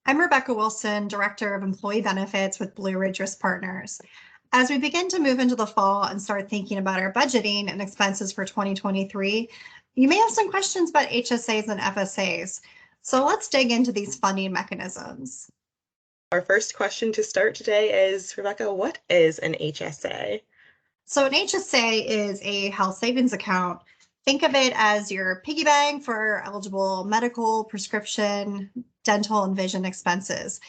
I'm Rebecca Wilson, Director of Employee Benefits with Blue Ridge Risk Partners. As we begin to move into the fall and start thinking about our budgeting and expenses for 2023, you may have some questions about HSAs and FSAs. So let's dig into these funding mechanisms. Our first question to start today is, Rebecca, what is an HSA? So an HSA is a health savings account. Think of it as your piggy bank for eligible medical, prescription, dental, and vision expenses.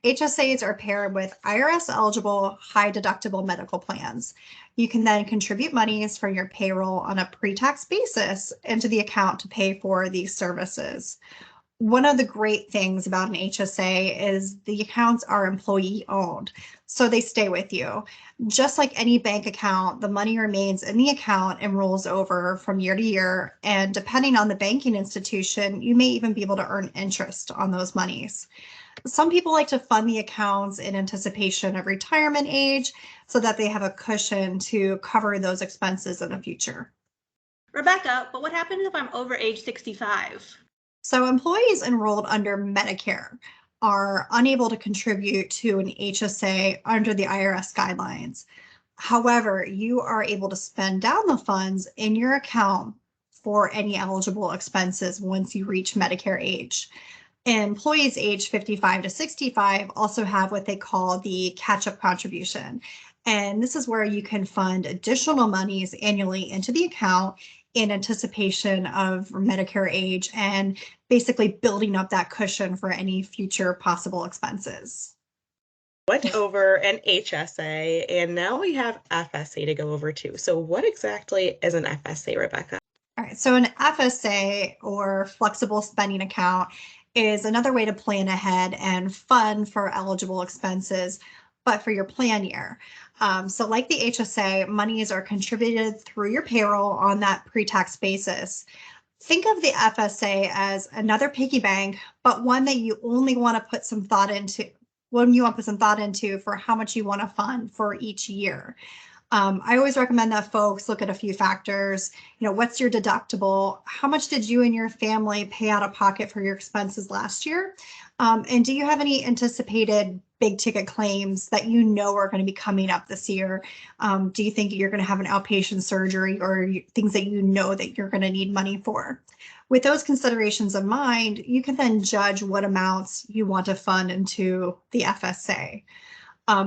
HSAs are paired with IRS eligible high deductible medical plans. You can then contribute monies from your payroll on a pre-tax basis into the account to pay for these services. One of the great things about an HSA is the accounts are employee owned, so they stay with you. Just like any bank account, the money remains in the account and rolls over from year to year. And depending on the banking institution, you may even be able to earn interest on those monies. Some people like to fund the accounts in anticipation of retirement age so that they have a cushion to cover those expenses in the future. Rebecca, but what happens if I'm over age 65? So employees enrolled under Medicare are unable to contribute to an HSA under the IRS guidelines. However, you are able to spend down the funds in your account for any eligible expenses once you reach Medicare age. Employees age 55 to 65 also have what they call the catch-up contribution. And this is where you can fund additional monies annually into the account in anticipation of Medicare age and basically building up that cushion for any future possible expenses. Went over an HSA, and now we have FSA to go over too. So what exactly is an FSA, Rebecca? All right, so an FSA, or flexible spending account, is another way to plan ahead and fund for eligible expenses, but for your plan year. So like the HSA, monies are contributed through your payroll on that pre-tax basis. Think of the FSA as another piggy bank, but one that you only want to put some thought into for how much you want to fund for each year. I always recommend that folks look at a few factors. What's your deductible? How much did you and your family pay out of pocket for your expenses last year? And do you have any anticipated big ticket claims that are going to be coming up this year? Do you think you're going to have an outpatient surgery or things that that you're going to need money for? With those considerations in mind, you can then judge what amounts you want to fund into the FSA.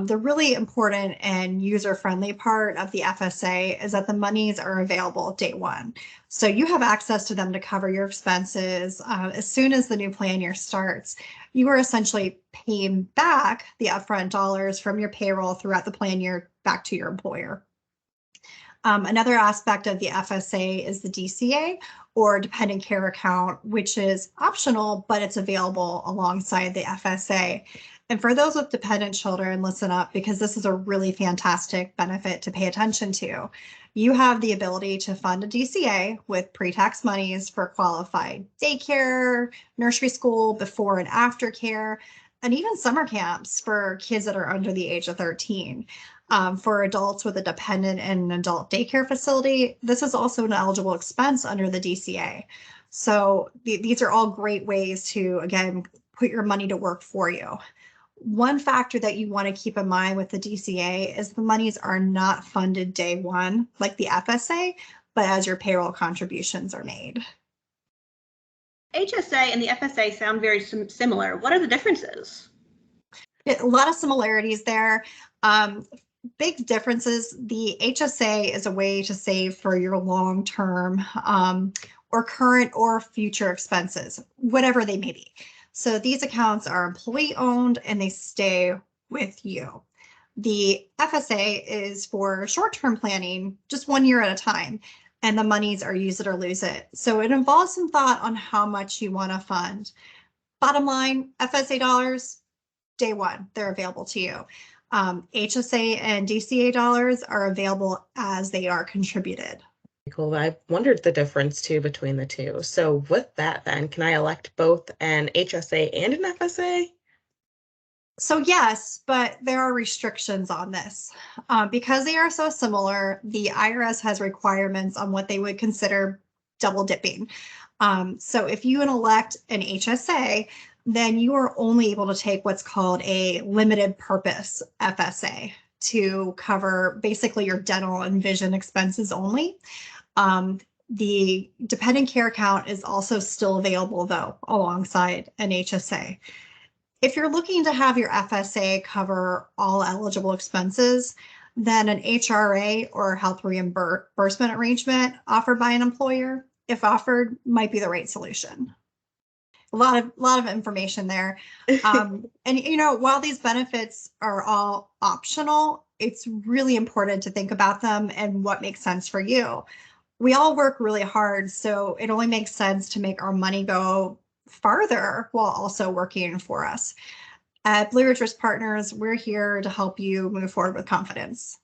The really important and user-friendly part of the FSA is that the monies are available day one. So you have access to them to cover your expenses as soon as the new plan year starts. You are essentially paying back the upfront dollars from your payroll throughout the plan year back to your employer. Another aspect of the FSA is the DCA, or dependent care account, which is optional, but it's available alongside the FSA. And for those with dependent children, listen up, because this is a really fantastic benefit to pay attention to. You have the ability to fund a DCA with pre-tax monies for qualified daycare, nursery school, before and after care, and even summer camps for kids that are under the age of 13. For adults with a dependent and an adult daycare facility, this is also an eligible expense under the DCA. So these are all great ways to, again, put your money to work for you. One factor that you want to keep in mind with the DCA is the monies are not funded day one like the FSA, but as your payroll contributions are made. HSA and the FSA sound very similar. What are the differences? A lot of similarities there. Big differences. The HSA is a way to save for your long-term or current or future expenses, whatever they may be. So these accounts are employee owned and they stay with you. The FSA is for short-term planning, just 1 year at a time, and the monies are use it or lose it. So it involves some thought on how much you want to fund. Bottom line, FSA dollars, day one, they're available to you. HSA and DCA dollars are available as they are contributed. Cool. I wondered the difference too between the two. So with that then, can I elect both an HSA and an FSA? So yes, but there are restrictions on this. Because they are so similar, the IRS has requirements on what they would consider double dipping. So if you elect an HSA, then you are only able to take what's called a limited purpose FSA to cover basically your dental and vision expenses only. The dependent care account is also still available, though, alongside an HSA. If you're looking to have your FSA cover all eligible expenses, then an HRA or health reimbursement arrangement offered by an employer, if offered, might be the right solution. A lot of information there. And while these benefits are all optional, it's really important to think about them and what makes sense for you. We all work really hard, so it only makes sense to make our money go farther while also working for us. At Blue Ridge Risk Partners, we're here to help you move forward with confidence.